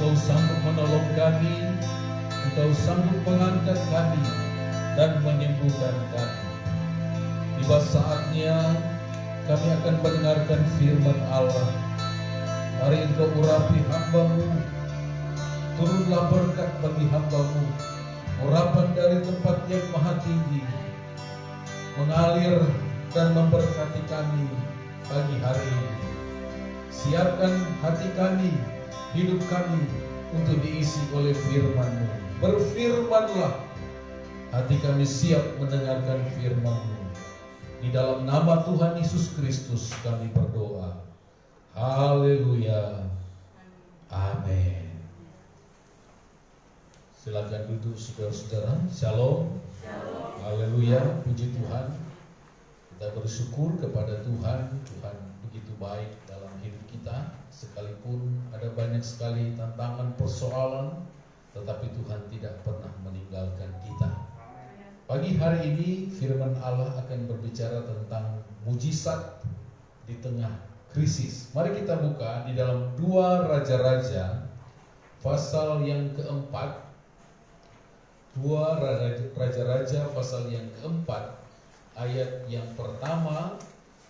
Engkau sanggup menolong kami, Engkau sanggup mengangkat kami dan menyembuhkan kami. Tiba saatnya kami akan mendengarkan firman Allah. Mari Engkau urapi hamba-Mu, turunlah berkat bagi hamba-Mu, urapan dari tempat yang maha tinggi, mengalir dan memberkati kami pagi hari ini. Siapkan hati kami, hidup kami untuk diisi oleh firman-Mu. Berfirmanlah, hati kami siap mendengarkan firman-Mu. Di dalam nama Tuhan Yesus Kristus kami berdoa. Haleluya. Amin. Silakan duduk saudara-saudara. Shalom. Haleluya. Puji Tuhan. Kita bersyukur kepada Tuhan. Tuhan begitu baik dalam hidup kita. Sekalipun ada banyak sekali tantangan, persoalan, tetapi Tuhan tidak pernah meninggalkan kita. Pagi hari ini firman Allah akan berbicara tentang mujizat di tengah krisis. Mari kita buka di dalam 2 Raja-Raja pasal yang keempat. 2 Raja-Raja pasal yang keempat, ayat yang pertama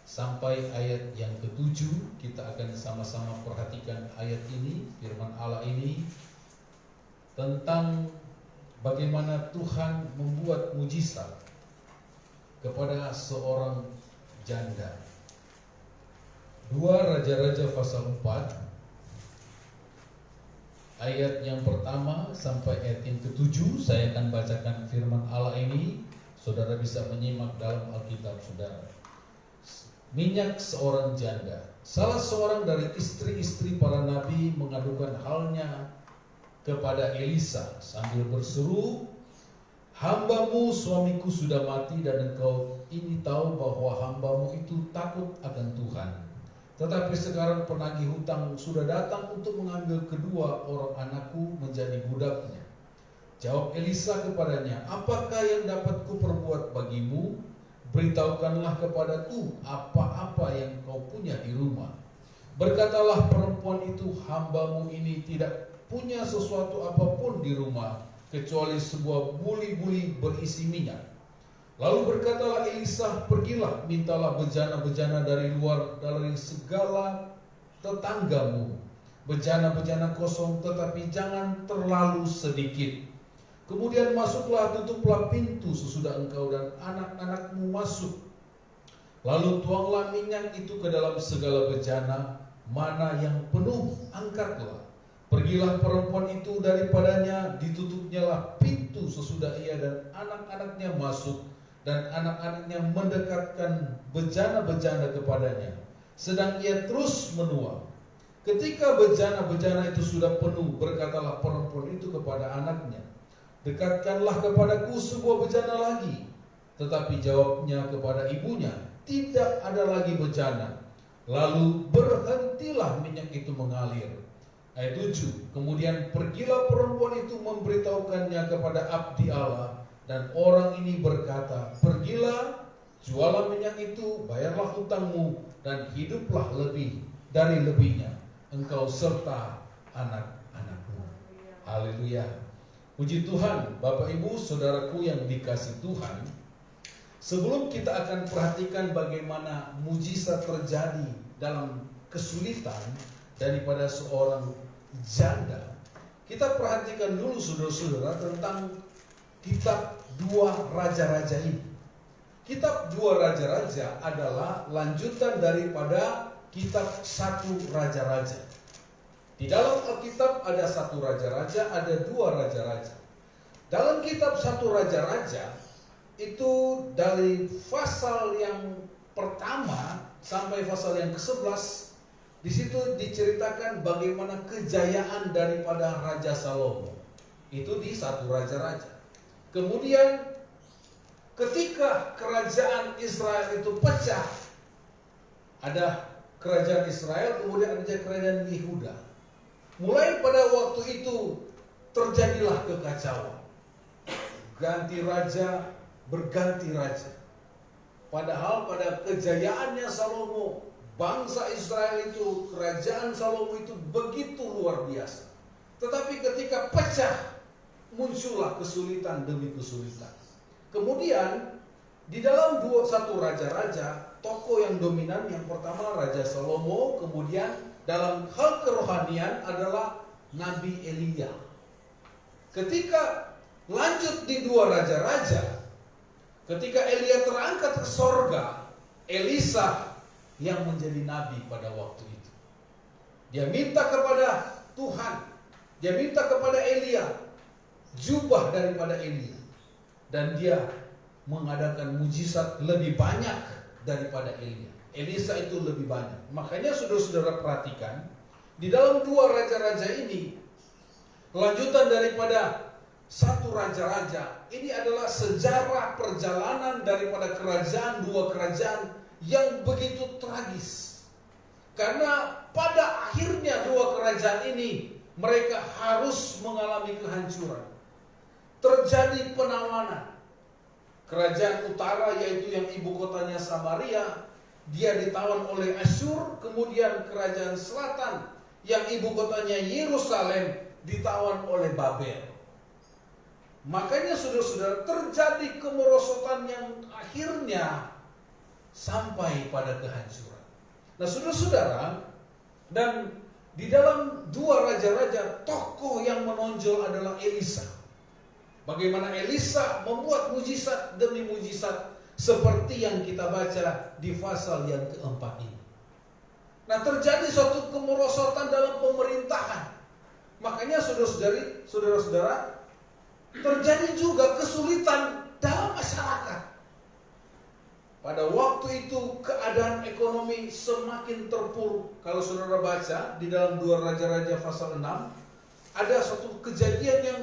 sampai ayat yang ke-7. Kita akan sama-sama perhatikan ayat ini, firman Allah ini tentang bagaimana Tuhan membuat mujizat kepada seorang janda. 2 Raja-Raja pasal 4 ayat yang pertama sampai ayat yang ke-7. Saya akan bacakan firman Allah ini. Saudara bisa menyimak dalam Alkitab saudara. Minyak seorang janda. Salah seorang dari istri-istri para nabi mengadukan halnya kepada Elisa sambil berseru, "Hamba-Mu suamiku sudah mati dan engkau ini tahu bahwa hamba-Mu itu takut akan Tuhan. Tetapi sekarang penagih hutang sudah datang untuk mengambil kedua orang anakku menjadi budaknya." Jawab Elisa kepadanya, "Apakah yang dapat kuperbuat bagimu? Beritahukanlah kepadaku apa-apa yang kau punya di rumah." Berkatalah perempuan itu, "Hamba-Mu ini tidak punya sesuatu apapun di rumah kecuali sebuah buli-buli berisi minyak." Lalu berkatalah Elisa, "Pergilah, mintalah bejana-bejana dari luar dari segala tetanggamu, bejana-bejana kosong, tetapi jangan terlalu sedikit. Kemudian masuklah, tutuplah pintu sesudah engkau dan anak-anakmu masuk. Lalu tuanglah minyak itu ke dalam segala bejana, mana yang penuh angkatlah. Pergilah perempuan itu daripadanya, ditutupnya lah pintu sesudah ia dan anak-anaknya masuk, dan anak-anaknya mendekatkan bejana-bejana kepadanya, sedang ia terus menua. Ketika bejana-bejana itu sudah penuh, berkatalah perempuan itu kepada anaknya, 'Dekatkanlah kepadaku sebuah bejana lagi.' Tetapi jawabnya kepada ibunya, 'Tidak ada lagi bejana.' Lalu berhentilah minyak itu mengalir." Ayat 7, kemudian pergilah perempuan itu memberitahukannya kepada abdi Allah, dan orang ini berkata, "Pergilah, jualah minyak itu, bayarlah hutangmu, dan hiduplah lebih dari lebihnya, engkau serta anak-anakmu." Haleluya. Puji Tuhan. Bapak Ibu saudaraku yang dikasih Tuhan, sebelum kita akan perhatikan bagaimana mujizat terjadi dalam kesulitan daripada seorang janda, kita perhatikan dulu saudara-saudara tentang kitab 2 Raja-Raja ini. Kitab 2 Raja-Raja adalah lanjutan daripada kitab 1 Raja-Raja. Di dalam Alkitab ada 1 Raja-Raja, ada 2 Raja-Raja. Dalam kitab 1 Raja-Raja itu dari pasal yang pertama sampai pasal yang ke-11, di situ diceritakan bagaimana kejayaan daripada Raja Salomo. Itu di 1 Raja-Raja. Kemudian ketika kerajaan Israel itu pecah, ada kerajaan Israel, kemudian ada kerajaan Yehuda. Mulai pada waktu itu terjadilah kekacauan. Ganti raja, berganti raja. Padahal pada kejayaannya Salomo, bangsa Israel itu, kerajaan Salomo itu begitu luar biasa. Tetapi ketika pecah, muncullah kesulitan demi kesulitan. Kemudian di dalam satu raja-raja, tokoh yang dominan yang pertama Raja Salomo, kemudian dalam hal kerohanian adalah Nabi Elia. Ketika lanjut di dua raja-raja, ketika Elia terangkat ke sorga, Elisa yang menjadi nabi pada waktu itu. Dia minta kepada Tuhan, dia minta kepada Elia jubah daripada Elia, dan dia mengadakan mujizat lebih banyak daripada Elia. Elisa itu lebih banyak. Makanya saudara-saudara perhatikan, di dalam dua raja-raja ini, lanjutan daripada satu raja-raja, ini adalah sejarah perjalanan daripada kerajaan, dua kerajaan yang begitu tragis. Karena pada akhirnya dua kerajaan ini mereka harus mengalami kehancuran. Terjadi penawanan. Kerajaan utara yaitu yang ibu kotanya Samaria, dia ditawan oleh Asyur. Kemudian kerajaan selatan yang ibu kotanya Yerusalem ditawan oleh Babel. Makanya saudara-saudara, terjadi kemerosotan yang akhirnya sampai pada kehancuran. Nah saudara-saudara, dan di dalam dua raja-raja, tokoh yang menonjol adalah Elisa. Bagaimana Elisa membuat mujizat demi mujizat seperti yang kita baca di pasal yang keempat ini. Nah terjadi suatu kemerosotan dalam pemerintahan. Makanya saudara-saudara, terjadi juga kesulitan dalam masyarakat. Pada waktu itu keadaan ekonomi semakin terpuruk. Kalau saudara baca di dalam dua raja-raja pasal 6, ada suatu kejadian yang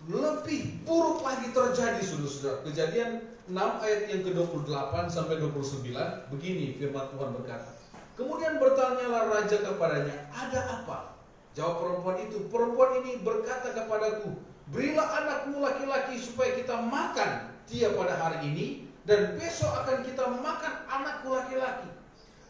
lebih buruk lagi terjadi, saudara-saudara. Kejadian 6 ayat yang ke-28 sampai 29, begini firman Tuhan berkata. Kemudian bertanyalah raja kepadanya, ada apa? Jawab perempuan ini berkata kepadaku, berilah anakmu laki-laki supaya kita makan dia pada hari ini, dan besok akan kita makan anakku laki-laki.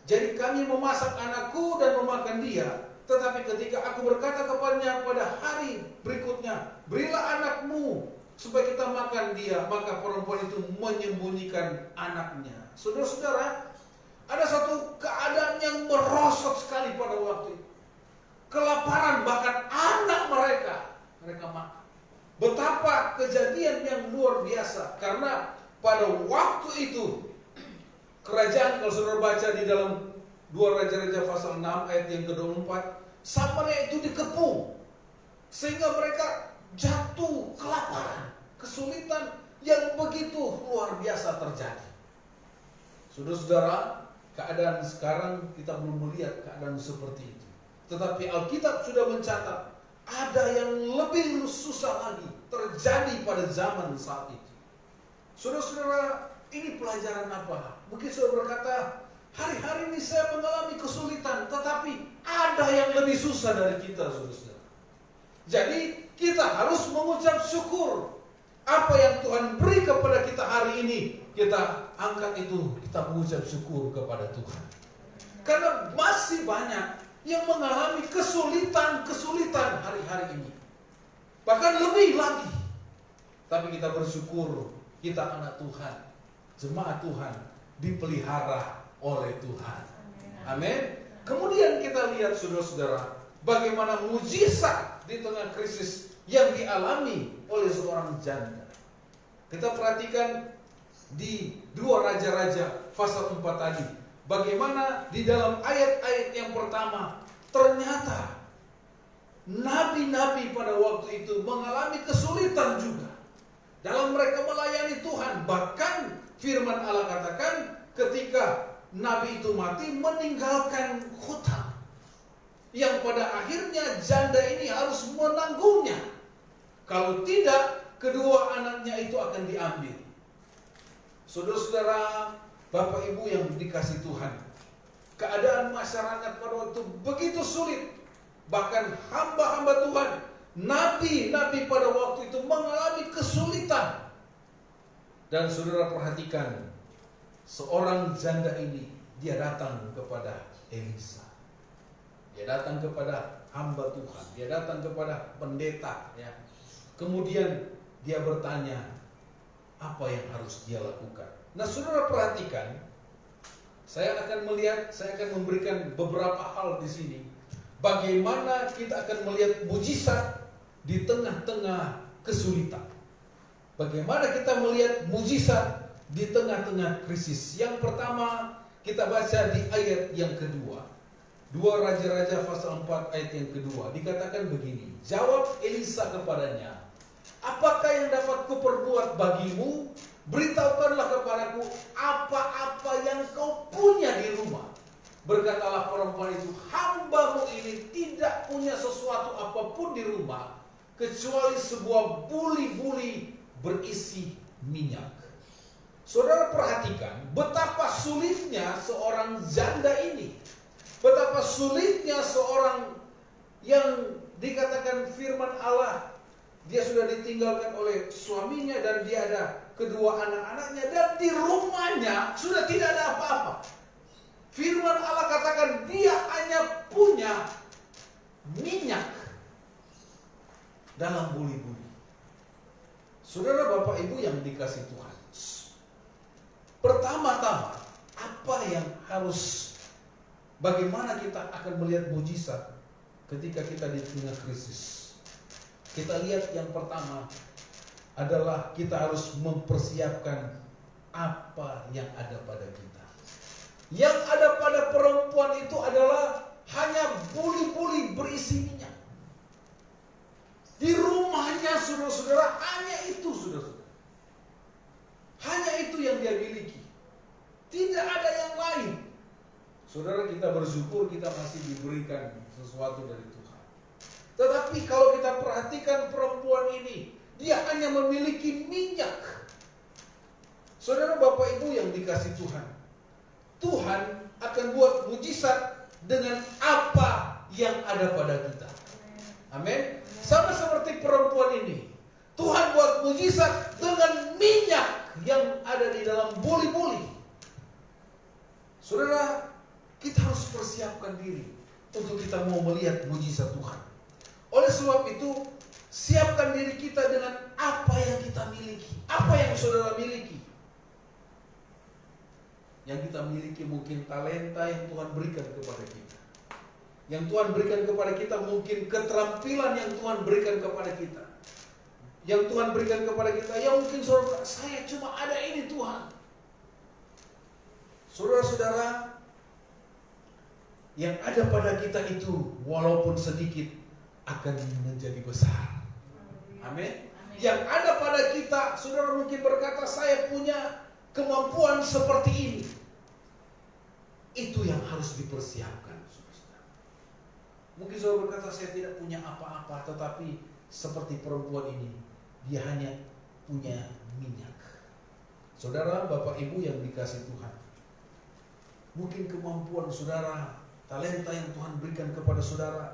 Jadi kami memasak anakku dan memakan dia. Tetapi ketika aku berkata kepadanya pada hari berikutnya, berilah anakmu supaya kita makan dia, maka perempuan itu menyembunyikan anaknya. Saudara-saudara, ada satu keadaan yang merosot sekali pada waktu itu. Kelaparan, bahkan anak mereka makan. Betapa kejadian yang luar biasa. Karena pada waktu itu kerajaan, kalau saudara baca di dalam dua raja-raja pasal 6 ayat yang ke-24, Samaria itu dikepung sehingga mereka jatuh kelaparan, kesulitan yang begitu luar biasa terjadi. Saudara-saudara, keadaan sekarang kita belum melihat keadaan seperti itu. Tetapi Alkitab sudah mencatat ada yang lebih susah lagi terjadi pada zaman saat itu. Saudara-saudara, ini pelajaran apa? Mungkin saudara berkata, hari-hari ini saya mengalami kesulitan, tetapi ada yang lebih susah dari kita, saudara-saudara. Jadi kita harus mengucap syukur. Apa yang Tuhan beri kepada kita hari ini, kita angkat itu, kita mengucap syukur kepada Tuhan. Karena masih banyak yang mengalami kesulitan hari-hari ini. Bahkan lebih lagi. Tapi kita bersyukur, kita anak Tuhan, jemaat Tuhan, dipelihara oleh Tuhan. Amin. Kemudian kita lihat saudara-saudara, bagaimana mujizat di tengah krisis yang dialami oleh seorang janda. Kita perhatikan di dua raja-raja pasal 4 tadi, bagaimana di dalam ayat-ayat yang pertama ternyata nabi-nabi pada waktu itu mengalami kesulitan juga dalam mereka melayani Tuhan. Bahkan firman Allah katakan ketika nabi itu mati meninggalkan hutang yang pada akhirnya janda ini harus menanggungnya. Kalau tidak, kedua anaknya itu akan diambil. Saudara-saudara, Bapak Ibu yang dikasih Tuhan, keadaan masyarakat pada waktu begitu sulit. Bahkan hamba-hamba Tuhan, nabi-nabi pada waktu itu mengalami kesulitan. Dan saudara perhatikan, seorang janda ini, dia datang kepada Elisa. Dia datang kepada hamba Tuhan. Dia datang kepada pendeta, ya. Kemudian dia bertanya apa yang harus dia lakukan. Nah, saudara perhatikan, saya akan memberikan beberapa hal di sini. Bagaimana kita akan melihat mujizat di tengah-tengah kesulitan. Bagaimana kita melihat mujizat di tengah-tengah krisis. Yang pertama, kita baca di ayat yang kedua. 2 Raja-Raja pasal 4 ayat yang kedua. Dikatakan begini, jawab Elisa kepadanya, apakah yang dapat kuperbuat bagimu? Beritahukanlah kepadaku apa-apa yang kau punya di rumah. Berkatalah perempuan itu, hambamu ini tidak punya sesuatu apapun di rumah, kecuali sebuah buli-buli berisi minyak. Saudara perhatikan betapa sulitnya seorang janda ini. Betapa sulitnya seorang yang dikatakan firman Allah, dia sudah ditinggalkan oleh suaminya dan dia ada kedua anak-anaknya, dan di rumahnya sudah tidak ada apa-apa. Firman Allah katakan dia hanya punya minyak dalam buli-buli. Saudara Bapak Ibu yang dikasih Tuhan, pertama-tama apa yang bagaimana kita akan melihat mujizat ketika kita di tengah krisis? Kita lihat yang pertama adalah kita harus mempersiapkan apa yang ada pada kita. Yang ada pada perempuan itu adalah hanya buli-buli berisi minyak. Di rumahnya saudara-saudara hanya itu, saudara-saudara. Hanya itu yang dia miliki. Tidak ada yang lain. Saudara, kita bersyukur kita masih diberikan sesuatu dari Tuhan. Tetapi kalau kita perhatikan perempuan ini, dia hanya memiliki minyak. Saudara Bapak Ibu yang dikasih Tuhan, Tuhan akan buat mujizat dengan apa yang ada pada kita. Amin. Sama seperti perempuan ini, Tuhan buat mujizat dengan minyak yang ada di dalam buli-buli. Saudara, kita harus persiapkan diri untuk kita mau melihat mujizat Tuhan. Oleh sebab itu, siapkan diri kita dengan apa yang kita miliki. Apa yang saudara miliki? Yang kita miliki mungkin talenta yang Tuhan berikan kepada kita. Yang Tuhan berikan kepada kita mungkin keterampilan yang Tuhan berikan kepada kita. Yang Tuhan berikan kepada kita, yang mungkin saudara, saya cuma ada ini Tuhan. Saudara-saudara, yang ada pada kita itu walaupun sedikit akan menjadi besar. Amin. Yang ada pada kita, saudara mungkin berkata, saya punya kemampuan seperti ini. Itu yang harus dipersiapkan, saudara. Mungkin saudara berkata, saya tidak punya apa-apa, tetapi seperti perempuan ini, dia hanya punya minyak. Saudara, Bapak Ibu yang dikasih Tuhan, mungkin kemampuan saudara, talenta yang Tuhan berikan kepada saudara,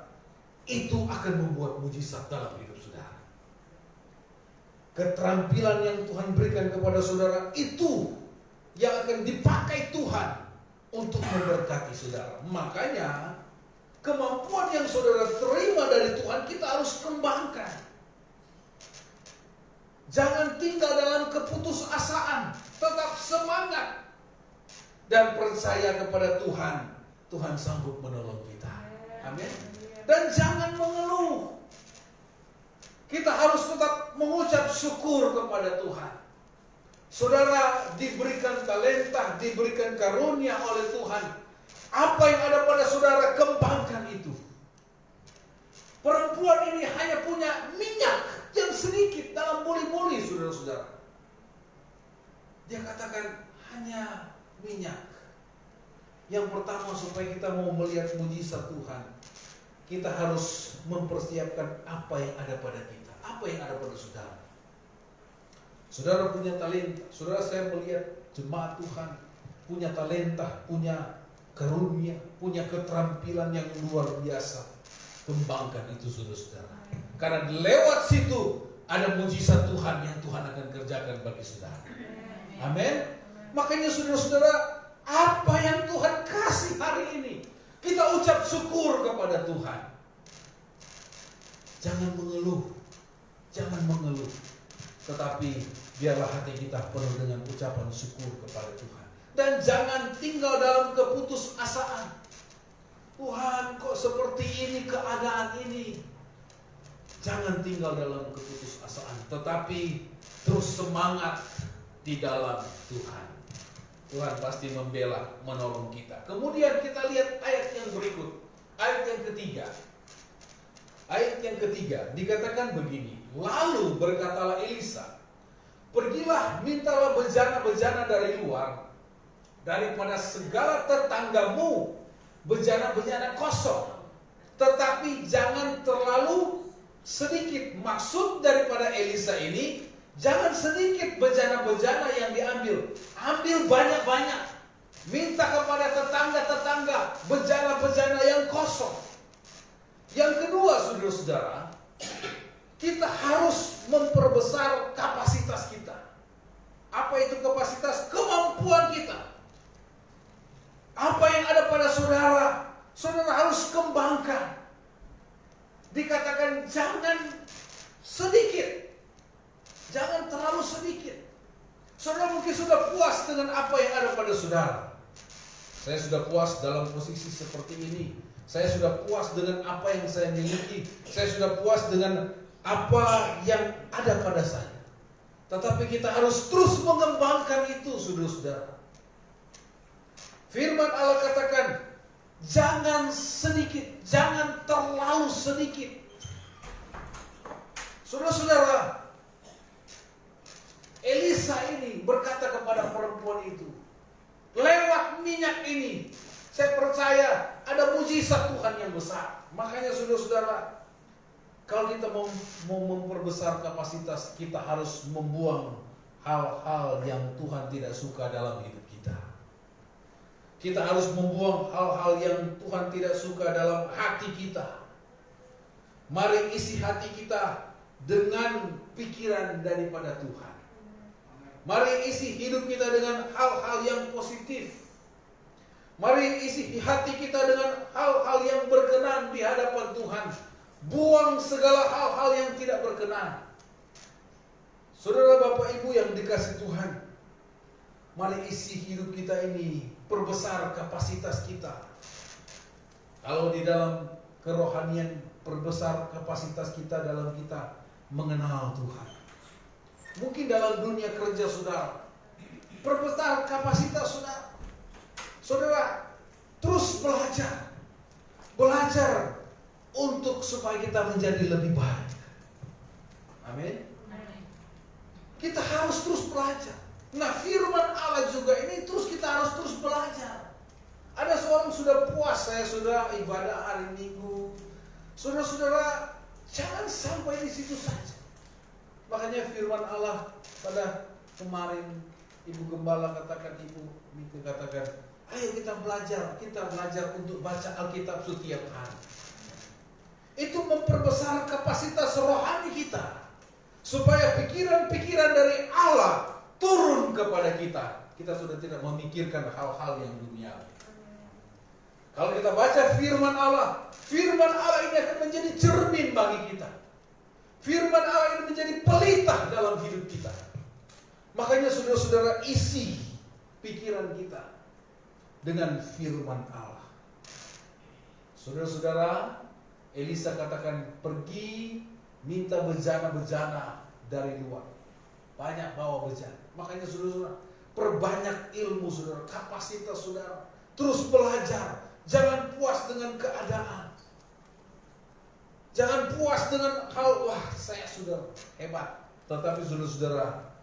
itu akan membuat mujizat dalam hidup saudara. Keterampilan yang Tuhan berikan kepada saudara, itu yang akan dipakai Tuhan untuk memberkati saudara. Makanya kemampuan yang saudara terima dari Tuhan, kita harus kembangkan. Jangan tinggal dalam keputusasaan, tetap semangat dan percaya kepada Tuhan. Tuhan sanggup menolong kita. Amin. Dan jangan mengeluh. Kita harus tetap mengucap syukur kepada Tuhan. Saudara diberikan talenta, diberikan karunia oleh Tuhan. Apa yang ada pada saudara, kembangkan itu. Perempuan ini hanya punya minyak yang sedikit dalam buli-buli, saudara-saudara. Dia katakan hanya minyak. Yang pertama, supaya kita mau melihat mujizat Tuhan, kita harus mempersiapkan apa yang ada pada kita. Apa yang ada pada saudara. Saudara punya talenta. Saudara, saya melihat jemaat Tuhan punya talenta, punya karunia, punya keterampilan yang luar biasa. Kembangkan itu, saudara-saudara. Karena lewat situ ada mujizat Tuhan yang Tuhan akan kerjakan bagi saudara. Amin. Makanya saudara-saudara, apa yang Tuhan kasih hari ini, kita ucap syukur kepada Tuhan. Jangan mengeluh, jangan mengeluh. Tetapi biarlah hati kita penuh dengan ucapan syukur kepada Tuhan. Dan jangan tinggal dalam keputusasaan. Tuhan, kok seperti ini keadaan ini? Jangan tinggal dalam keputusasaan, tetapi terus semangat di dalam Tuhan. Tuhan pasti membela, menolong kita. Kemudian kita lihat ayat yang berikut, ayat yang ketiga. Ayat yang ketiga dikatakan begini, lalu berkatalah Elisa, pergilah mintalah bejana-bejana dari luar, daripada segala tetanggamu, bejana-bejana kosong, tetapi jangan terlalu sedikit. Maksud daripada Elisa ini, jangan sedikit bejana-bejana yang diambil, ambil banyak-banyak. Minta kepada tetangga-tetangga bejana-bejana yang kosong. Yang kedua, saudara-saudara, kita harus memperbesar kapasitas kita. Apa itu kapasitas? Kemampuan kita. Apa yang ada pada saudara, saudara harus kembangkan. Dikatakan jangan sedikit, jangan terlalu sedikit. Saudara mungkin sudah puas dengan apa yang ada pada saudara. Saya sudah puas dalam posisi seperti ini. Saya sudah puas dengan apa yang saya miliki. Saya sudah puas dengan apa yang ada pada saya. Tetapi kita harus terus mengembangkan itu, saudara-saudara. Firman Allah katakan, jangan sedikit, jangan terlalu sedikit. Saudara-saudara, Elisa ini berkata kepada perempuan itu, lewat minyak ini, saya percaya ada mujizat Tuhan yang besar. Makanya saudara-saudara, kalau kita mau memperbesar kapasitas, kita harus membuang hal-hal yang Tuhan tidak suka dalam hidup kita. Kita harus membuang hal-hal yang Tuhan tidak suka dalam hati kita. Mari isi hati kita dengan pikiran daripada Tuhan. Mari isi hidup kita dengan hal-hal yang positif. Mari isi hati kita dengan hal-hal yang berkenan di hadapan Tuhan. Buang segala hal-hal yang tidak berkenan. Saudara, Bapak, Ibu yang dikasihi Tuhan, mari isi hidup kita ini, perbesar kapasitas kita. Kalau di dalam kerohanian, perbesar kapasitas kita dalam kita mengenal Tuhan. Mungkin dalam dunia kerja saudara, perbesar kapasitas saudara. Saudara, terus belajar untuk supaya kita menjadi lebih baik. Amin. Kita harus terus belajar. Nah, firman Allah juga ini kita harus terus belajar. Ada seorang sudah puas, saya sudah ibadah hari Minggu. Saudara-saudara, jangan sampai di situ saja. Makanya firman Allah pada kemarin Ibu Gembala katakan, Ibu Mika katakan, ayo kita belajar untuk baca Alkitab setiap hari. Itu memperbesar kapasitas rohani kita. Supaya pikiran-pikiran dari Allah turun kepada kita. Kita sudah tidak memikirkan hal-hal yang duniawi. Kalau kita baca firman Allah ini akan menjadi cermin bagi kita. Firman Allah ini menjadi pelita dalam hidup kita. Makanya saudara-saudara, isi pikiran kita dengan firman Allah. Saudara-saudara, Elisa katakan, pergi minta bejana-bejana dari luar. Banyak bawa bejana. Makanya saudara-saudara, perbanyak ilmu saudara, kapasitas saudara. Terus belajar. Jangan puas dengan keadaan. Jangan puas dengan hal, wah saya sudah hebat. Tetapi saudara-saudara,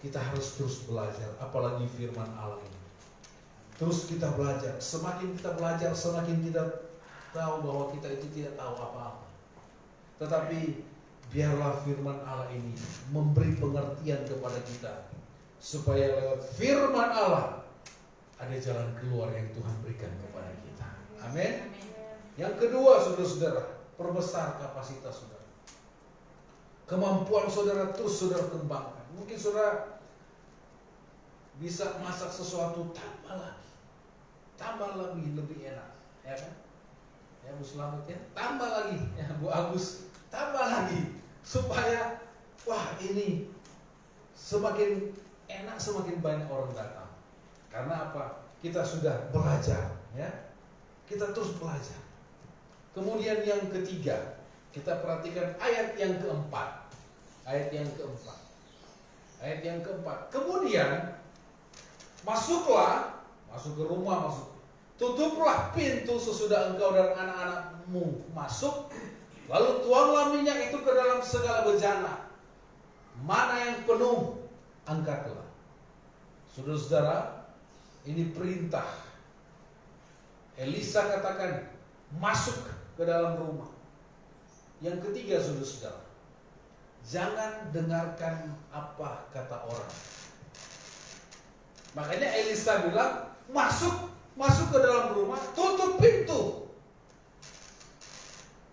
kita harus terus belajar. Apalagi firman Allah ini. Terus kita belajar. Semakin kita belajar, semakin kita tahu bahwa kita itu tidak tahu apa-apa. Tetapi biarlah firman Allah ini memberi pengertian kepada kita. Supaya lewat firman Allah ada jalan keluar yang Tuhan berikan kepada kita. Amin. Yang kedua, saudara-saudara, perbesar kapasitas saudara. Kemampuan saudara terus saudara kembangkan. Mungkin saudara bisa masak sesuatu, tambah lagi lebih enak, ya kan? Ya Bu Selamat ya, tambah lagi, ya Bu Agus, tambah supaya wah ini semakin enak, semakin banyak orang datang. Karena apa? Kita sudah belajar, ya. Kita terus belajar. Kemudian yang ketiga, kita perhatikan ayat yang keempat. Ayat yang keempat. Ayat yang keempat. Kemudian masuk ke rumah, tutuplah pintu sesudah engkau dan anak-anakmu masuk. Lalu tuanglah minyak itu ke dalam segala bejana. Mana yang penuh, angkatlah. Saudara-saudara, ini perintah. Elisa katakan, masuk ke dalam rumah. Yang ketiga, saudara-saudara, jangan dengarkan apa kata orang. Makanya Elisa bilang, masuk ke dalam rumah, tutup pintu.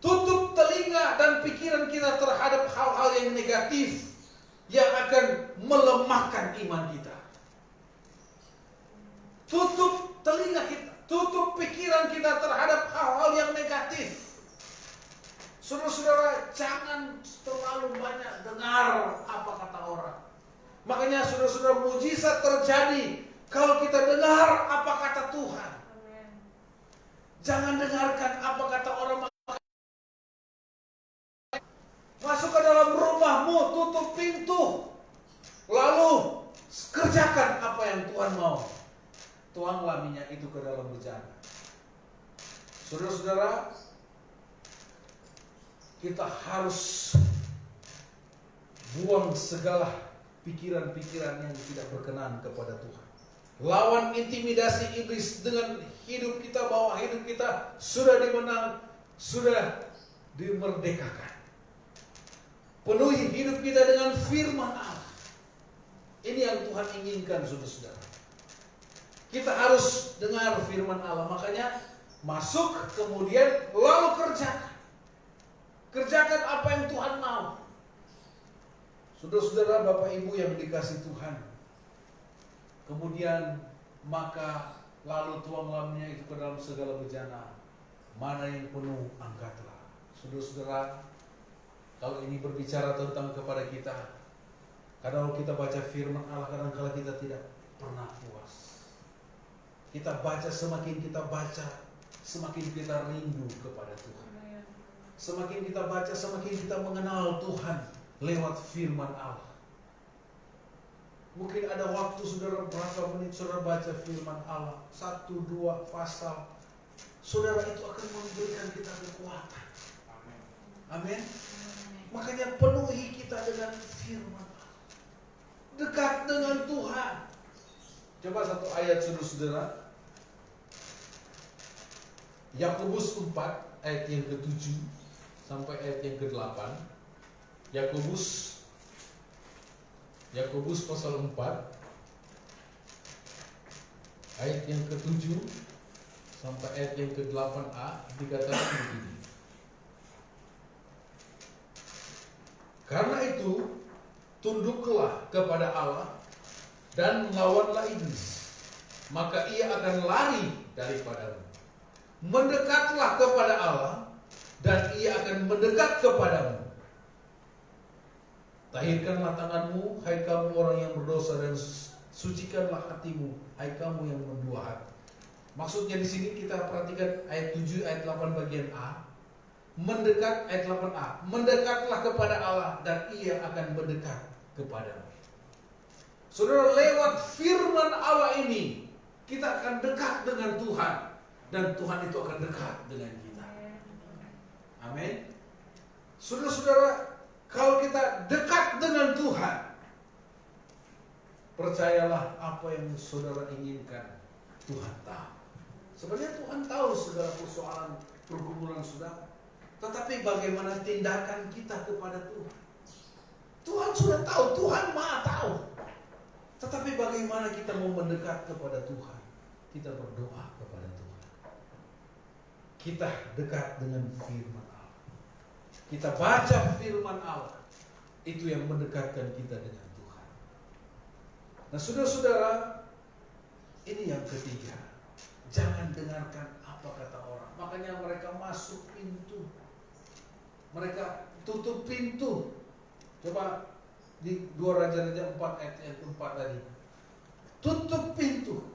Tutup telinga dan pikiran kita terhadap hal-hal yang negatif yang akan melemahkan iman kita. Tutup telinga kita, tutup pikiran kita terhadap hal-hal yang negatif. Saudara-saudara, jangan terlalu banyak dengar apa kata orang. Makanya saudara-saudara, mujizat terjadi kalau kita dengar apa kata Tuhan. Jangan dengarkan apa kata orang. Masuk ke dalam rumahmu, tutup pintu. Lalu kerjakan apa yang Tuhan mau. Tuanglah minyak itu ke dalam bejana. Saudara-saudara, kita harus buang segala pikiran-pikiran yang tidak berkenan kepada Tuhan. Lawan intimidasi iblis dengan hidup kita, bahwa hidup kita sudah dimenang, sudah dimerdekakan. Penuhi hidup kita dengan firman Allah. Ini yang Tuhan inginkan, saudara-saudara. Kita harus dengar firman Allah. Makanya masuk, kemudian lalu kerjakan. Kerjakan apa yang Tuhan mau. Saudara-saudara, Bapak Ibu yang dikasih Tuhan. Kemudian maka lalu tuanglah minyak itu ke dalam segala bejana. Mana yang penuh, angkatlah. Saudara-saudara, kalau ini berbicara tentang kepada kita, kadang kita baca firman Allah, kadang-kala kita tidak pernah puas. Kita baca, semakin kita baca, semakin kita rindu kepada Tuhan. Semakin kita baca, semakin kita mengenal Tuhan lewat firman Allah. Mungkin ada waktu saudara, berapa menit saudara baca firman Allah, 1-2 pasal. Saudara, itu akan memberikan kita kekuatan. Amin. Makanya penuhi kita dengan firman Allah. Dekat dengan Tuhan. Coba satu ayat, saudara-saudara. Yakobus 4 ayat yang ke-7 sampai ayat yang ke-8. Yakobus pasal 4 ayat yang ke-7 sampai ayat yang ke-8a dikatakan begini. Karena itu, tunduklah kepada Allah dan lawanlah iblis, maka ia akan lari daripadamu. Mendekatlah kepada Allah dan ia akan mendekat kepadamu. Tahirkanlah tanganmu, hai kamu orang yang berdosa, dan sucikanlah hatimu, hai kamu yang mendua hati. Maksudnya di sini kita perhatikan ayat 7, ayat 8 bagian A. Mendekat, ayat 8a, mendekatlah kepada Allah dan ia akan mendekat kepadamu. Saudara, lewat firman Allah ini kita akan dekat dengan Tuhan, dan Tuhan itu akan dekat dengan kita. Amin. Saudara-saudara, kalau kita dekat dengan Tuhan, percayalah apa yang saudara inginkan, Tuhan tahu. Sebenarnya Tuhan tahu segala persoalan pergumulan saudara. Tetapi bagaimana tindakan kita kepada Tuhan? Tuhan sudah tahu, Tuhan Maha tahu. Tetapi bagaimana kita mau mendekat kepada Tuhan? Kita berdoa kepada Tuhan. Kita dekat dengan firman Allah. Kita baca firman Allah. Itu yang mendekatkan kita dengan Tuhan. Nah, saudara-saudara, ini yang ketiga. Jangan dengarkan apa kata orang. Makanya mereka masuk pintu. Mereka tutup pintu. Coba di 2 Raja-Raja 4 ayat 4 tadi. Tutup pintu.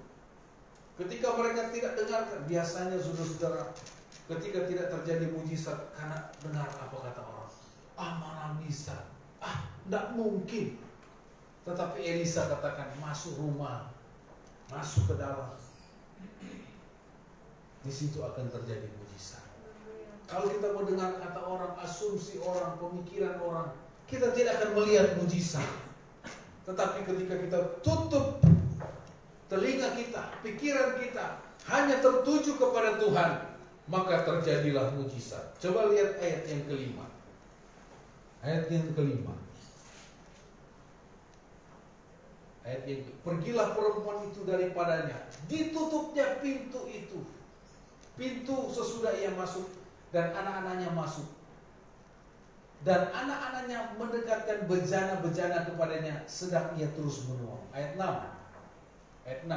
Ketika mereka tidak dengarkan, biasanya saudara-saudara, ketika tidak terjadi mujizat, karena dengar apa kata orang. Mana bisa? Tidak mungkin. Tetapi Elisa katakan, masuk rumah, masuk ke dalam. Di situ akan terjadi mujizat. Kalau kita mendengar kata orang, asumsi orang, pemikiran orang, kita tidak akan melihat mujizat. Tetapi ketika kita tutup telinga kita, pikiran kita hanya tertuju kepada Tuhan, maka terjadilah mujizat. Coba lihat ayat yang kelima. Ayat yang kelima. Pergilah perempuan itu daripadanya, ditutupnya pintu itu. Pintu sesudah ia masuk, dan anak-anaknya masuk. Dan anak-anaknya mendekatkan bejana-bejana kepadanya, sedang ia terus menuang. Ayat 6. Ayat 6.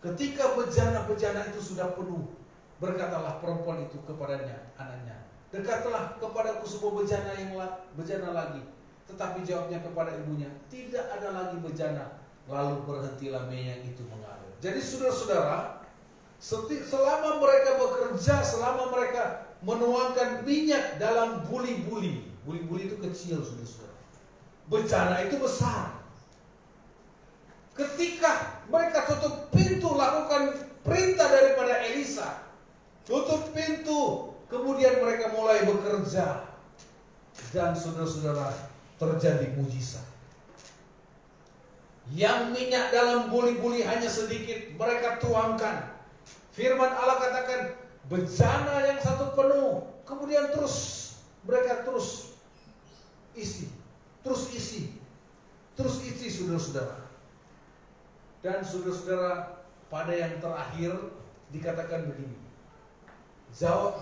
Ketika bejana-bejana itu sudah penuh, berkatalah perempuan itu kepadanya, anaknya, dekatlah kepadaku sebuah bejana lagi. Tetapi jawabnya kepada ibunya, tidak ada lagi bejana. Lalu berhentilah minyak itu mengalir. Jadi saudara-saudara, selama mereka bekerja, selama mereka menuangkan minyak dalam buli-buli. Buli-buli itu kecil, saudara-saudara. Bejana itu besar. Ketika mereka tutup pintu, lakukan perintah daripada Elisa, tutup pintu, kemudian mereka mulai bekerja. Dan saudara-saudara, terjadi mujizat. Yang minyak dalam buli-buli hanya sedikit, mereka tuangkan. Firman Allah katakan, bejana yang satu penuh, kemudian mereka terus isi, saudara-saudara. Dan saudara-saudara, pada yang terakhir dikatakan begini.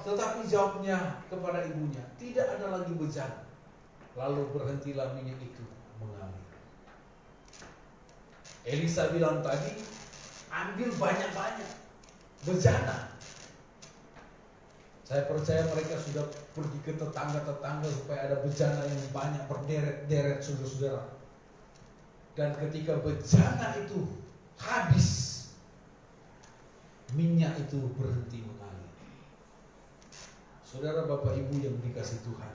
Tetapi jawabnya kepada ibunya, tidak ada lagi bejana. Lalu berhentilah minyak itu mengalir. Elisa bilang tadi, ambil banyak-banyak bejana. Saya percaya mereka sudah pergi ke tetangga-tetangga supaya ada bejana yang banyak berderet-deret, saudara-saudara. Dan ketika bejana itu habis, minyak itu berhenti mengalir. Saudara, Bapak, Ibu yang dikasihi Tuhan,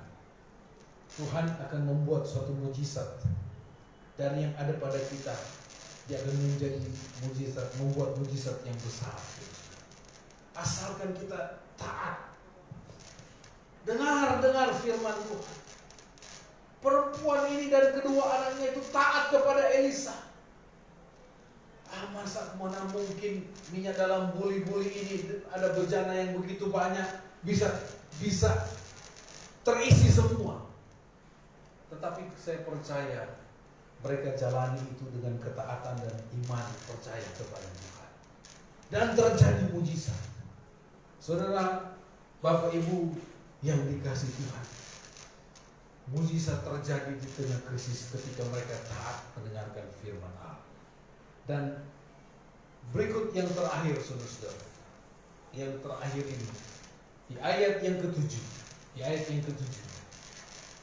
Tuhan akan membuat suatu mujizat dari yang ada pada kita. Dia akan menjadi mujizat, membuat mujizat yang besar. Asalkan kita taat. Dengar firman Tuhan. Perempuan ini dan kedua anaknya itu taat kepada Elisa. Mana mungkin minyak dalam buli-buli ini ada bejana yang begitu banyak bisa terisi semua. Tetapi saya percaya mereka jalani itu dengan ketaatan dan iman, percaya kepada Tuhan. Dan terjadi mujizat. Saudara, Bapak, Ibu yang dikasihi Tuhan, mujizat terjadi di tengah krisis ketika mereka taat mendengarkan firman Allah. Dan berikut yang terakhir, saudara-saudara, yang terakhir ini di ayat yang ketujuh.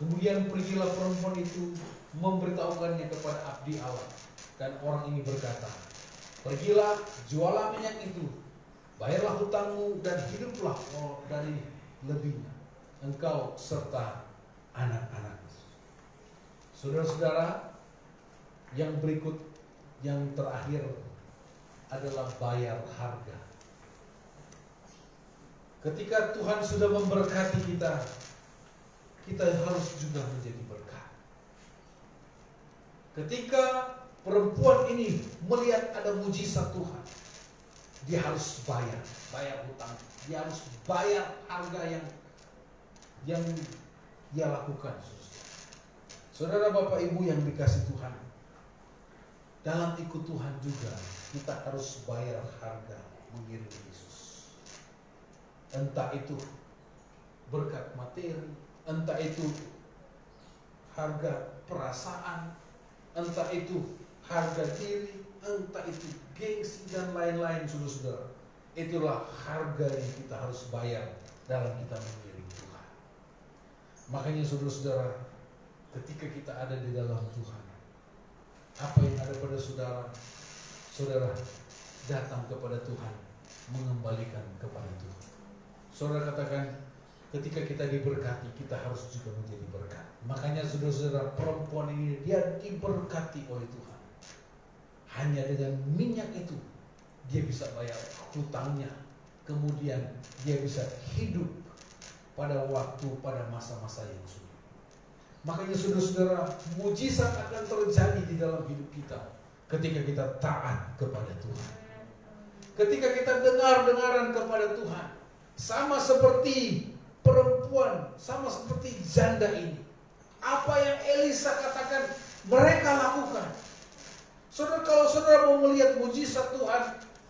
Kemudian pergilah perempuan itu memberitahukannya kepada abdi Allah, dan orang ini berkata, pergilah, jualah minyak itu, bayarlah hutangmu, dan hiduplah dari lebihnya, engkau serta anak-anak. Saudara-saudara, yang berikut, yang terakhir adalah bayar harga. Ketika Tuhan sudah memberkati kita, kita harus juga menjadi berkat. Ketika perempuan ini melihat ada mujizat Tuhan, dia harus bayar hutang. Dia harus bayar harga yang dia lakukan. Saudara, Bapak, Ibu yang dikasihi Tuhan, dalam ikut Tuhan juga kita harus bayar harga mengiring Yesus. Entah itu berkat materi, entah itu harga perasaan, entah itu harga diri, entah itu gengsi dan lain-lain, saudara-saudara. Itulah harga yang kita harus bayar dalam kita mengiring Tuhan. Makanya saudara-saudara, ketika kita ada di dalam Tuhan. Apa yang ada pada saudara? Saudara datang kepada Tuhan, mengembalikan kepada Tuhan. Saudara katakan, ketika kita diberkati, kita harus juga menjadi berkat. Makanya saudara-saudara, perempuan ini dia diberkati oleh Tuhan. Hanya dengan minyak itu dia bisa bayar hutangnya. Kemudian dia bisa hidup pada masa-masa yang sulit. Makanya saudara-saudara, mujizat akan terjadi di dalam hidup kita ketika kita taat kepada Tuhan. Ketika kita dengar-dengaran kepada Tuhan. Sama seperti perempuan, sama seperti janda ini. Apa yang Elisa katakan, mereka lakukan. Saudara, kalau saudara mau melihat mujizat Tuhan,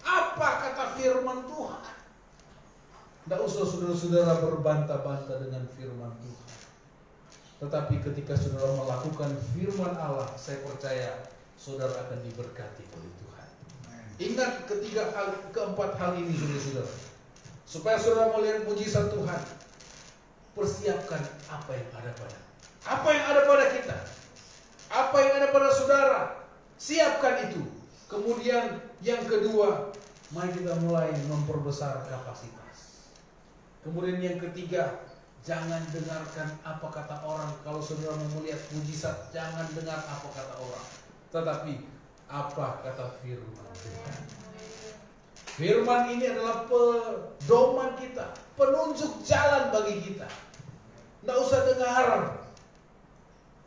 apa kata firman Tuhan? Tidak usah saudara-saudara berbantah-bantah dengan firman Tuhan. Tetapi ketika saudara melakukan firman Allah, saya percaya saudara akan diberkati oleh Tuhan. Ingat keempat hal ini saudara-saudara. Supaya saudara melihat mujizat Tuhan, persiapkan apa yang ada pada kita. Apa yang ada pada saudara, siapkan itu. Kemudian yang kedua, mari kita mulai memperbesar kapasitas. Kemudian yang ketiga, jangan dengarkan apa kata orang. Kalau saudara mau melihat mujizat, jangan dengar apa kata orang, tetapi apa kata firman Tuhan. Firman ini adalah pedoman kita, penunjuk jalan bagi kita. Tidak usah dengar,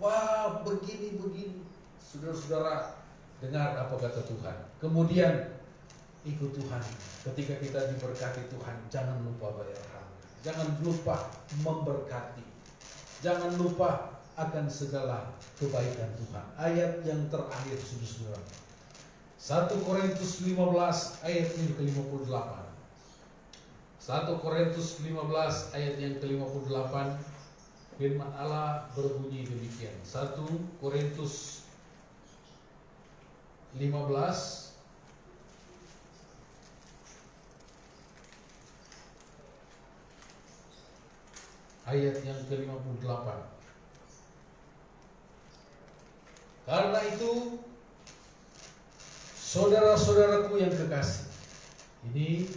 wah begini. Saudara-saudara, dengar apa kata Tuhan. Kemudian ikut Tuhan. Ketika kita diberkati Tuhan, jangan lupa bayar harga. Jangan lupa memberkati. Jangan lupa akan segala kebaikan Tuhan. Ayat yang terakhir saudara-saudara, 1 Korintus 15 ayat yang ke-58. 1 Korintus 15 ayat yang ke-58, firman Allah berbunyi demikian. 1 Korintus 15 ayat yang ke-58. Karena itu, saudara-saudaraku yang kekasih, ini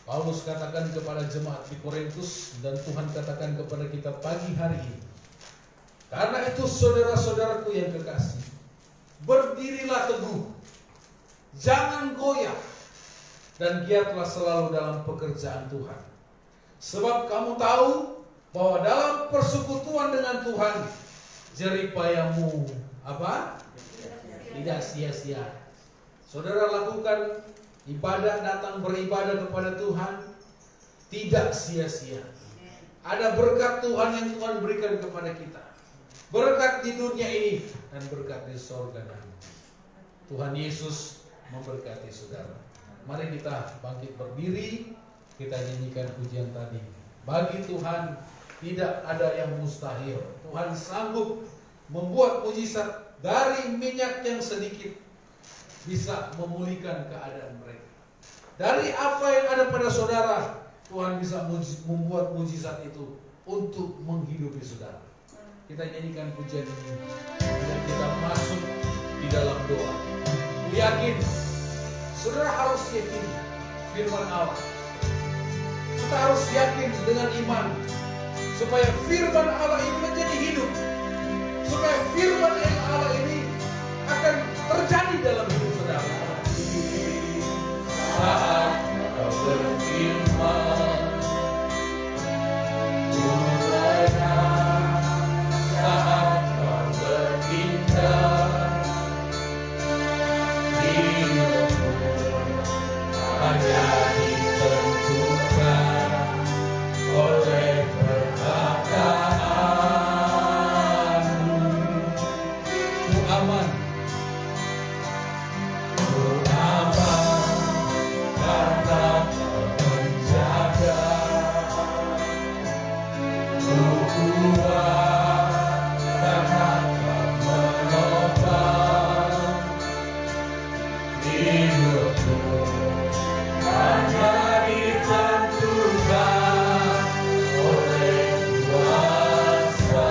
Paulus katakan kepada jemaat di Korintus, dan Tuhan katakan kepada kita pagi hari ini. Karena itu saudara-saudaraku yang kekasih, berdirilah teguh, jangan goyah, dan giatlah selalu dalam pekerjaan Tuhan. Sebab kamu tahu bahwa dalam persekutuan dengan Tuhan, jeripayamu tidak sia-sia. Saudara lakukan ibadah, datang beribadah kepada Tuhan, tidak sia-sia. Ada berkat Tuhan yang Tuhan berikan kepada kita. Berkat di dunia ini dan berkat di sorga nanti. Tuhan Yesus memberkati saudara. Mari kita bangkit berdiri, kita nyanyikan pujian tadi. Bagi Tuhan tidak ada yang mustahil. Tuhan sanggup membuat mujizat dari minyak yang sedikit bisa memulihkan keadaan mereka. Dari apa yang ada pada saudara, Tuhan bisa membuat mujizat itu untuk menghidupi saudara. Kita nyanyikan pujian ini dan kita masuk di dalam doa. Yakin, saudara harus yakin firman Allah. Kita harus yakin dengan iman supaya firman Allah ini menjadi hidup, supaya firman Allah ini akan terjadi dalam hidup saudara. Saat kau berfirman, saat kau bertindak, hidupku hanya ditentukan oleh perkataanmu. Ku aman, karena kau menjaga. Ku kuat karena kau menopang hidupku. Hanya ditentukan oleh kuasa-Mu.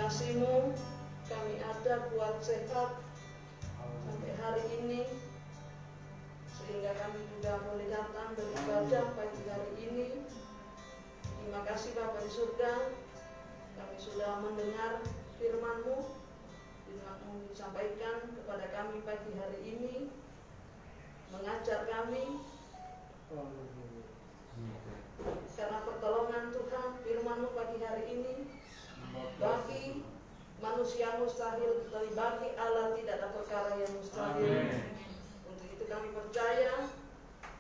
kasih-Mu kami ada kuat sehat sampai hari ini, sehingga kami juga boleh datang beribadah pagi hari ini. Terima kasih Bapa di surga, kami sudah mendengar firman-Mu. Firman-Mu disampaikan kepada kami pagi hari ini, mengajar kami. Karena pertolongan Tuhan, firman-Mu pagi hari ini, bagi manusia mustahil, tetapi bagi Allah tidak ada perkara yang mustahil. Amen. Untuk itu kami percaya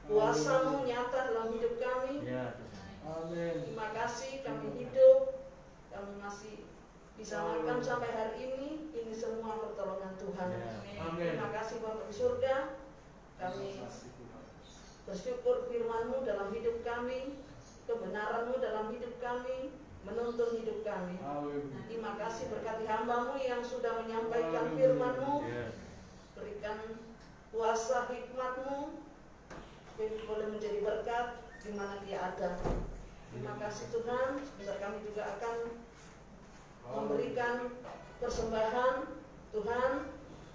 kuasa-Mu nyata dalam hidup kami. Terima kasih kami hidup, kami masih bisa makan sampai hari ini semua pertolongan Tuhan. Terima kasih Bapa di surga, kami bersyukur firman-Mu dalam hidup kami, kebenaran-Mu dalam hidup kami, menuntun hidup kami. Terima kasih berkati hamba-Mu yang sudah menyampaikan firman-Mu. Berikan kuasa hikmat-Mu, supaya boleh menjadi berkat di mana dia ada. Terima kasih Tuhan. Sebentar kami juga akan memberikan persembahan. Tuhan,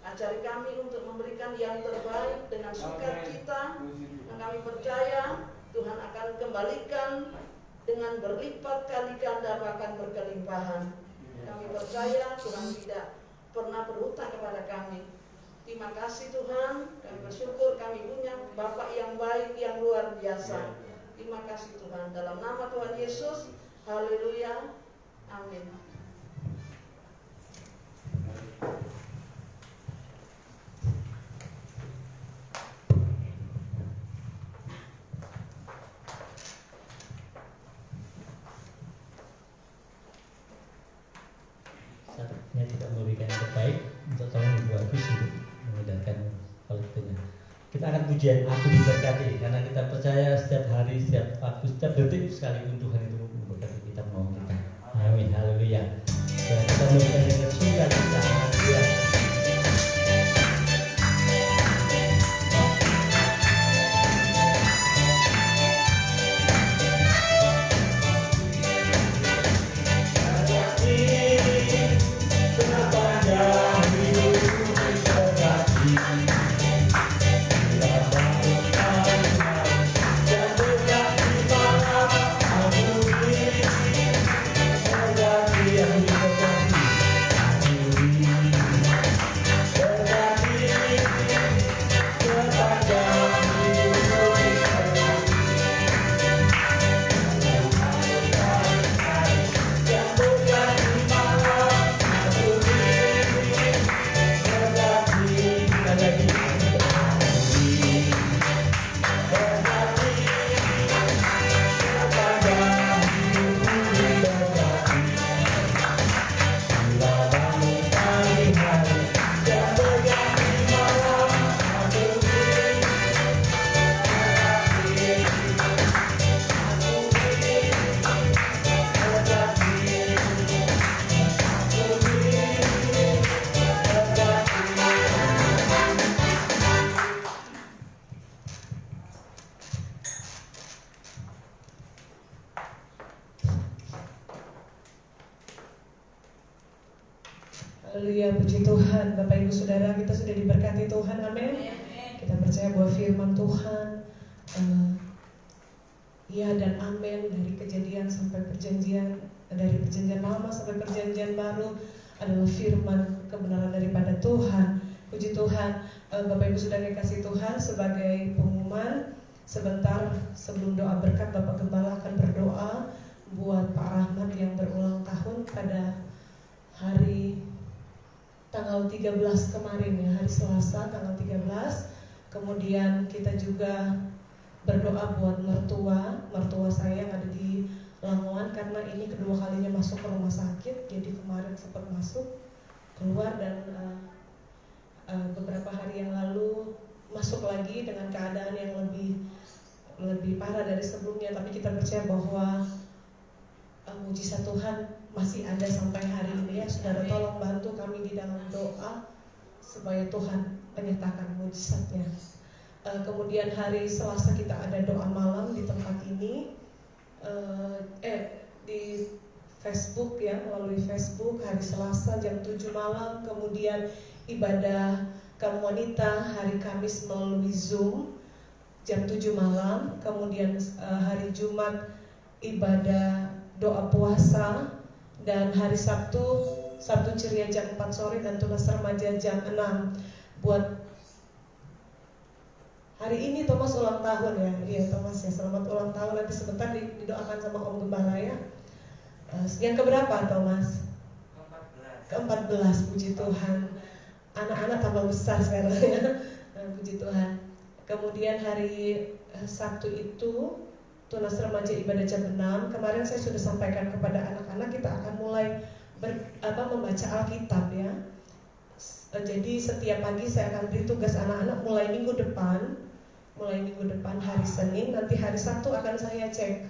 ajari kami untuk memberikan yang terbaik dengan sukacita. Dan kami percaya Tuhan akan kembalikan dengan berlipat kali ganda, bahkan berkelimpahan. Kami percaya Tuhan tidak pernah berhutang kepada kami. Terima kasih Tuhan, kami bersyukur kami punya Bapak yang baik, yang luar biasa. Terima kasih Tuhan, dalam nama Tuhan Yesus. Haleluya, amin. Saatnya tidak memberikan yang terbaik untuk tolong Ibu Agus untuk mengadakan kolektifnya. Kita akan pujian Aku Diberkati, karena kita percaya setiap hari, setiap waktu, setiap detik sekalipun Tuhan itu memberkati kita, mau kita. Amin, haleluya. Dan kita memberikan dengan sukacita. Haleluya. Haleluya, puji Tuhan. Bapak Ibu Saudara, kita sudah diberkati Tuhan, amin. Kita percaya bahwa firman Tuhan ya dan amin, dari Kejadian sampai Perjanjian, dari Perjanjian Lama sampai Perjanjian Baru adalah firman kebenaran daripada Tuhan. Puji Tuhan. Bapak Ibu Saudara yang kasih Tuhan, sebagai pengumuman sebentar sebelum doa berkat, Bapak Gembala akan berdoa buat Pak Rahmat yang berulang tahun pada hari tanggal 13 kemarin ya, hari Selasa tanggal 13. Kemudian kita juga berdoa buat mertua saya yang ada di Lamongan, karena ini kedua kalinya masuk ke rumah sakit. Jadi kemarin sempat masuk, keluar, dan beberapa hari yang lalu masuk lagi dengan keadaan yang lebih parah dari sebelumnya. Tapi kita percaya bahwa mujizat Tuhan masih ada sampai hari ini ya. Saudara, tolong bantu kami di dalam doa supaya Tuhan menyatakan mujizatnya. Kemudian hari Selasa kita ada doa malam di tempat ini, di Facebook ya, melalui Facebook. hari Selasa jam 7 malam, kemudian ibadah kaum wanita hari Kamis melalui Zoom jam 7 malam, kemudian hari Jumat ibadah doa puasa, dan hari Sabtu ceria jam 4 sore dan tunas remaja jam 6. Buat hari ini Thomas ulang tahun ya. Iya Thomas ya, selamat ulang tahun. Nanti sebentar didoakan sama Om Gembala ya. Yang keberapa Thomas? Ke-14, puji Tuhan. Anak-anak tambah besar sekarang ya. Puji Tuhan. Kemudian hari Sabtu itu tunas remaja ibadah jam 6. Kemarin saya sudah sampaikan kepada anak-anak, kita akan mulai membaca Alkitab ya. Jadi setiap pagi saya akan beri tugas anak-anak mulai minggu depan hari Senin, nanti hari Sabtu akan saya cek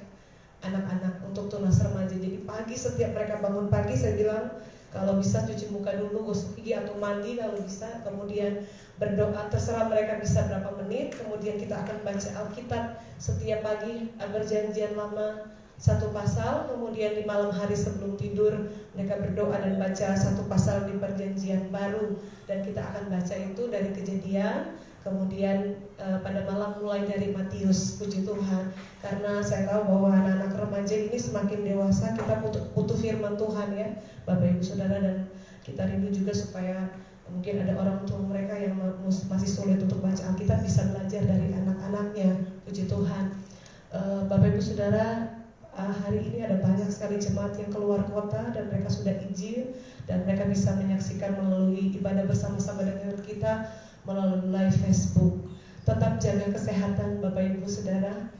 anak-anak untuk tunas remaja. Jadi pagi setiap mereka bangun pagi saya bilang kalau bisa cuci muka dulu, gosok gigi atau mandi kalau bisa, kemudian berdoa, terserah mereka bisa berapa menit. Kemudian kita akan baca Alkitab setiap pagi, Perjanjian Lama 1 pasal, kemudian di malam hari sebelum tidur mereka berdoa dan baca 1 pasal di Perjanjian Baru, dan kita akan baca itu dari Kejadian, kemudian pada malam mulai dari Matius. Puji Tuhan, karena saya tahu bahwa anak-anak remaja ini semakin dewasa, kita butuh firman Tuhan ya Bapak Ibu Saudara, dan kita rindu juga supaya mungkin ada orang tua mereka yang masih sulit untuk baca Alkitab bisa belajar dari anak-anaknya. Puji Tuhan. Bapak Ibu Saudara, hari ini ada banyak sekali jemaat yang keluar kota dan mereka sudah izin dan mereka bisa menyaksikan melalui ibadah bersama-sama dengan kita melalui live Facebook. Tetap jaga kesehatan Bapak Ibu Saudara.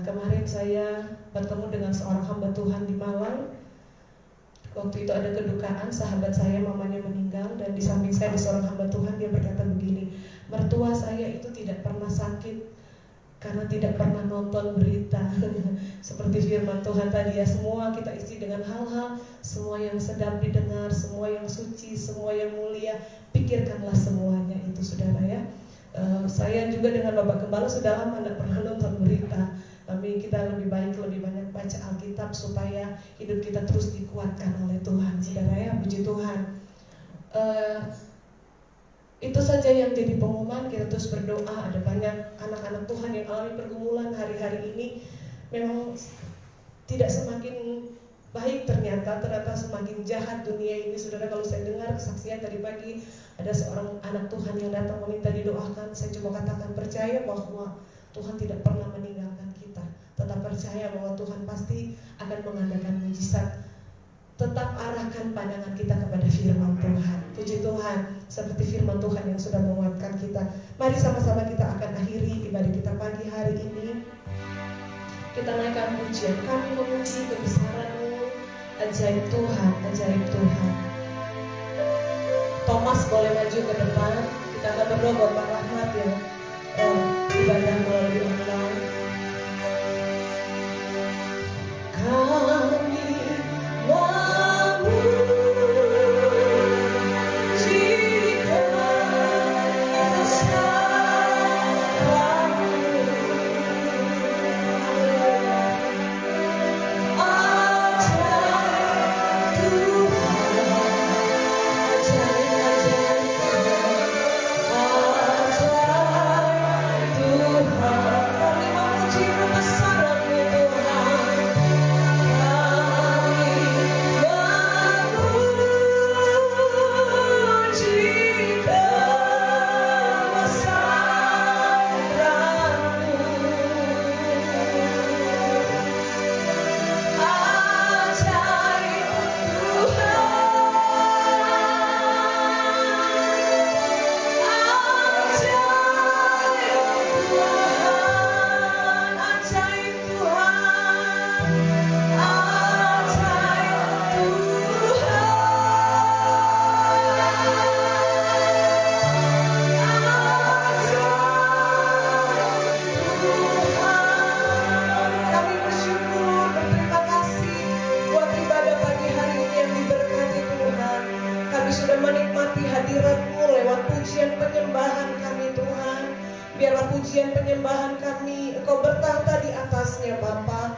Kemarin saya bertemu dengan seorang hamba Tuhan di Malang. Waktu itu ada kedukaan, sahabat saya mamanya meninggal, dan di samping saya ada seorang hamba Tuhan. Dia berkata begini, mertua saya itu tidak pernah sakit karena tidak pernah nonton berita. Seperti firman Tuhan tadi ya, semua kita isi dengan hal-hal, semua yang sedap didengar, semua yang suci, semua yang mulia, pikirkanlah semuanya itu saudara ya. Saya juga dengan Bapak Gembala sudah lama tidak pernah nonton berita, tapi kita lebih banyak baca Alkitab supaya hidup kita terus dikuatkan oleh Tuhan saudara ya. Puji Tuhan. Itu saja yang jadi pengumuman. Kita terus berdoa. Ada banyak anak-anak Tuhan yang alami pergumulan hari-hari ini. Memang tidak semakin baik, ternyata semakin jahat dunia ini saudara. Kalau saya dengar kesaksian tadi pagi, ada seorang anak Tuhan yang datang meminta didoakan. Saya cuma katakan percaya bahwa Tuhan tidak pernah meninggalkan kita. Tetap percaya bahwa Tuhan pasti akan mengadakan mujizat. Tetap arahkan pandangan kita kepada firman Tuhan. Puji Tuhan, seperti firman Tuhan yang sudah menguatkan kita. Mari sama-sama kita akan akhiri ibadah kita pagi hari ini. Kita naikkan pujian, kami memuji kebesaran-Mu, ajaib Tuhan, ajaib Tuhan. Thomas boleh maju ke depan. Kita akan berdoa buat Pak Rahmat yang ibadah melalui online. Kami biarlah pujian penyembahan kami Engkau bertahta di atasnya Bapa.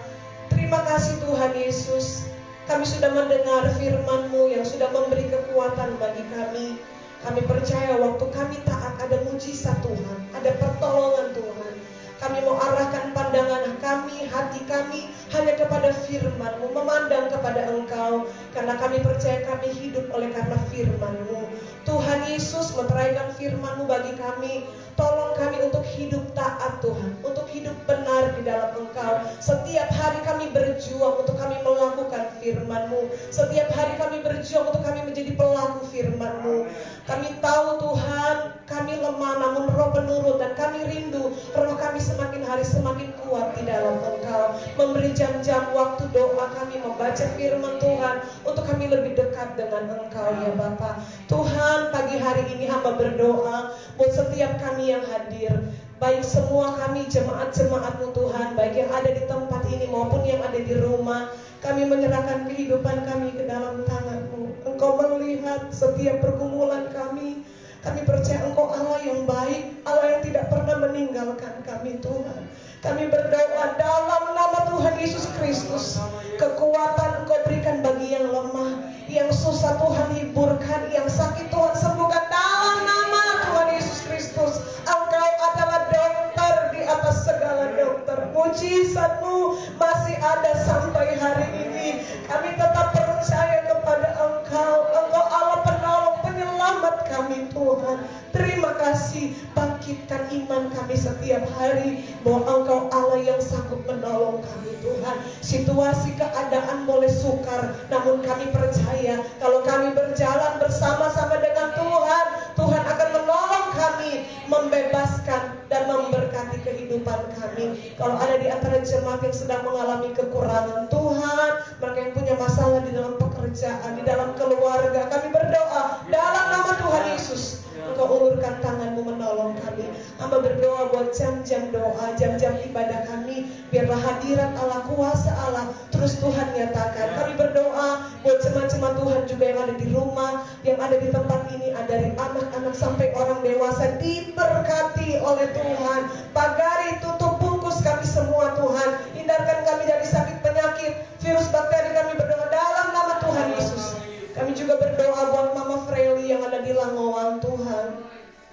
Terima kasih Tuhan Yesus, Kami sudah mendengar firman-Mu yang sudah memberi kekuatan bagi kami. Kami percaya waktu kami taat ada mujizat Tuhan, ada pertolongan Tuhan. Kami mau arahkan pandangan kami, hati kami hanya kepada firman-Mu, memandang kepada Engkau. Karena kami percaya kami hidup oleh karena firman-Mu. Tuhan Yesus meteraikan firman-Mu bagi kami. Tolong kami untuk hidup taat Tuhan, untuk hidup benar di dalam Engkau. Setiap hari kami berjuang untuk kami melakukan firman-Mu. Setiap hari kami berjuang untuk kami menjadi pelaku firman-Mu. Kami tahu Tuhan, kami lemah namun Roh penurut dan kami rindu roh kami semakin hari semakin kuat di dalam Engkau. Memberi jam-jam waktu doa kami membaca firman Tuhan untuk kami lebih dekat dengan Engkau ya Bapa. Tuhan, pagi hari ini hamba berdoa buat setiap kami yang hadir, baik semua kami jemaat-jemaat-Mu Tuhan, baik yang ada di tempat ini maupun yang ada di rumah. Kami menyerahkan kehidupan kami ke dalam tangan-Mu. Engkau melihat setiap pergumulan kami. Kami percaya Engkau Allah yang baik, Allah yang tidak pernah meninggalkan kami Tuhan. Kami berdoa dalam nama Tuhan Yesus Kristus, kekuatan Engkau berikan bagi yang lemah, yang susah Tuhan hiburkan, yang sakit Tuhan sembuhkan dalam nama Tuhan Yesus Kristus. Engkau adalah dokter di atas segala dokter. Mujizat-Mu masih ada sampai hari ini. Kami tetap percaya kepada Engkau. Engkau Allah penolong, penyelamat kami Tuhan. Terima kasih, bangkitkan iman kami setiap hari bahwa Engkau Allah yang sanggup menolong kami Tuhan. Situasi keadaan boleh sukar, namun kami percaya kalau kami berjalan bersama-sama dengan Tuhan, Tuhan akan menolong kami, membebaskan dan memberkati kehidupan kami. Kalau ada di antara jemaat yang sedang mengalami kekurangan Tuhan, mereka yang punya masalah di dalam pekerjaan, di dalam keluarga, kami berdoa dalam nama Tuhan Yesus, Engkau ulurkan tangan-Mu menolong kami. Hamba berdoa buat jam-jam doa, jam-jam ibadah kami, biarlah hadirat Allah, kuasa Allah terus Tuhan nyatakan. Kami berdoa buat jemaat-jemaat Tuhan juga yang ada di rumah, yang ada di tempat ini, ada dari anak-anak sampai orang dewasa, diberkati oleh Tuhan. Pagari, tutup, bungkus kami semua Tuhan. Hindarkan kami dari sakit penyakit, virus bakteri. Kami berdoa dalam nama Tuhan Yesus. Kami juga berdoa buat Mama Freli yang ada di Langowan Tuhan.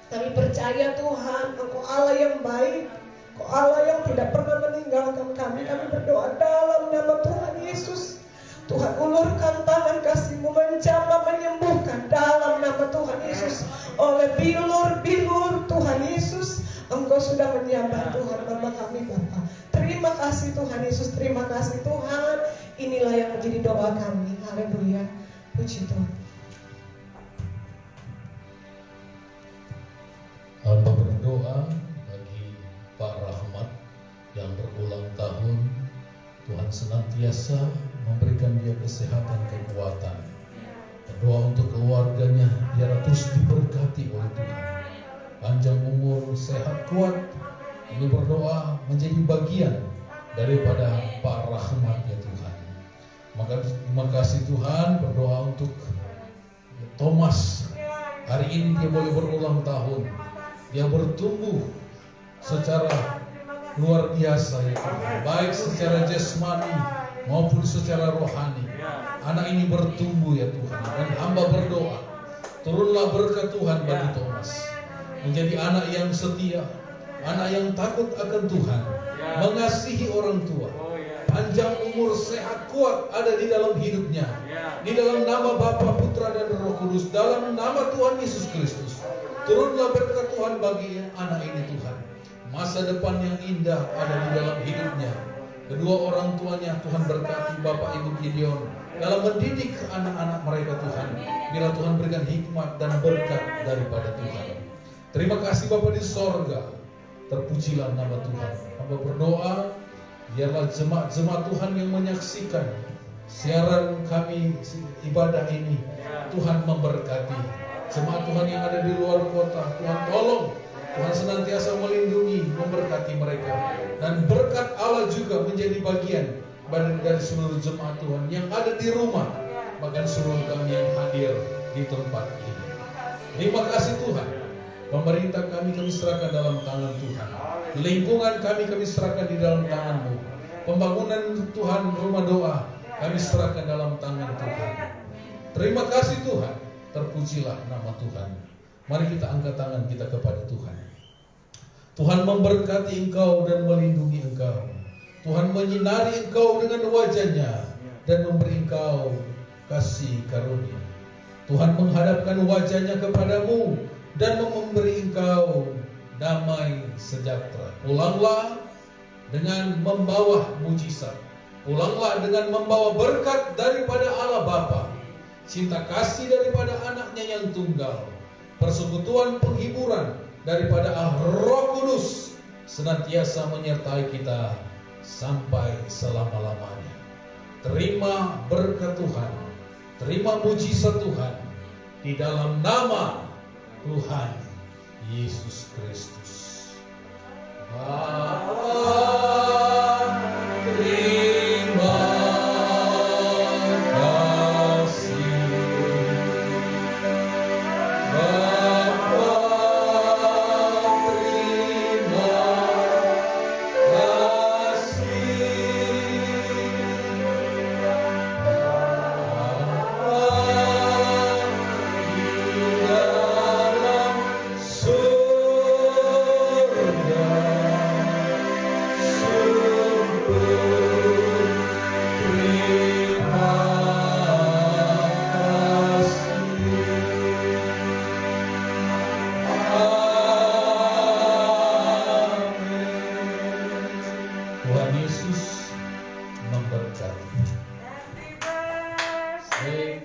Kami percaya Tuhan, Engkau Allah yang baik, Engkau Allah yang tidak pernah meninggalkan kami. Kami berdoa dalam nama Tuhan Yesus. Tuhan ulurkan tangan kasih-Mu menjamah menyembuhkan dalam nama Tuhan Yesus. Oleh bilur-bilur Tuhan Yesus, Engkau sudah menyambar Tuhan nama kami Bapa. Terima kasih Tuhan Yesus, terima kasih Tuhan. Inilah yang menjadi doa kami. Haleluya. Puji Tuhan. Hamba berdoa bagi Pak Rahmat yang berulang tahun. Tuhan senantiasa memberikan dia kesehatan, kekuatan. Berdoa untuk keluarganya, biar terus diberkati oleh Tuhan. Panjang umur, sehat, kuat. Ini berdoa menjadi bagian daripada Pak Rahmat ya Tuhan. Maka terima kasih Tuhan. Berdoa untuk Thomas. Hari ini dia boleh berulang tahun. Dia bertumbuh secara luar biasa ya Tuhan. Baik secara jasmani maupun secara rohani. Anak ini bertumbuh ya Tuhan. Dan hamba berdoa, turunlah berkat Tuhan bagi Thomas. Menjadi anak yang setia, anak yang takut akan Tuhan, mengasihi orang tua, panjang umur, sehat, kuat ada di dalam hidupnya. Di dalam nama Bapa, Putra dan Roh Kudus, dalam nama Tuhan Yesus Kristus, turunlah berkat Tuhan bagi anak ini Tuhan. Masa depan yang indah ada di dalam hidupnya. Kedua orang tuanya Tuhan berkati Bapak Ibu Gideon dalam mendidik anak-anak mereka Tuhan. Bila Tuhan berikan hikmat dan berkat daripada Tuhan. Terima kasih Bapak di sorga. Terpujilah nama Tuhan. Hamba berdoa, biarlah jemaat-jemaat Tuhan yang menyaksikan siaran kami ibadah ini, Tuhan memberkati. Jemaat Tuhan yang ada di luar kota, Tuhan tolong. Tuhan senantiasa melindungi, memberkati mereka. Dan berkat Allah juga menjadi bagian dari seluruh jemaat Tuhan yang ada di rumah, bahkan seluruh kami yang hadir di tempat ini. Terima kasih Tuhan. Pemerintah kami serahkan dalam tangan Tuhan. Lingkungan kami serahkan di dalam tangan-Mu. Pembangunan Tuhan rumah doa Kami serahkan dalam tangan Tuhan. Terima kasih Tuhan. Terpujilah nama Tuhan. Mari kita angkat tangan kita kepada Tuhan. Tuhan memberkati engkau dan melindungi engkau. Tuhan menyinari engkau dengan wajah-Nya dan memberi engkau kasih karunia. Tuhan menghadapkan wajah-Nya kepadamu dan memberi engkau damai sejahtera. Pulanglah dengan membawa mujizat. Pulanglah dengan membawa berkat daripada Allah Bapa, cinta kasih daripada anaknya yang tunggal, persekutuan penghiburan daripada Allah Roh Kudus senantiasa menyertai kita sampai selama-lamanya. Terima berkat Tuhan, terima mujizat Tuhan di dalam nama Tuhan Yesus Kristus. Bapa, terima kasih. Bapa, terima kasih. Bapa di dalam surga, Tuhan Yesus memberkati. Amin.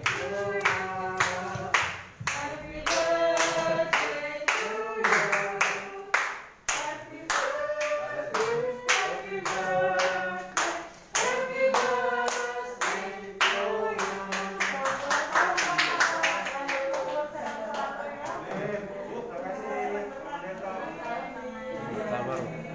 Terima kasih.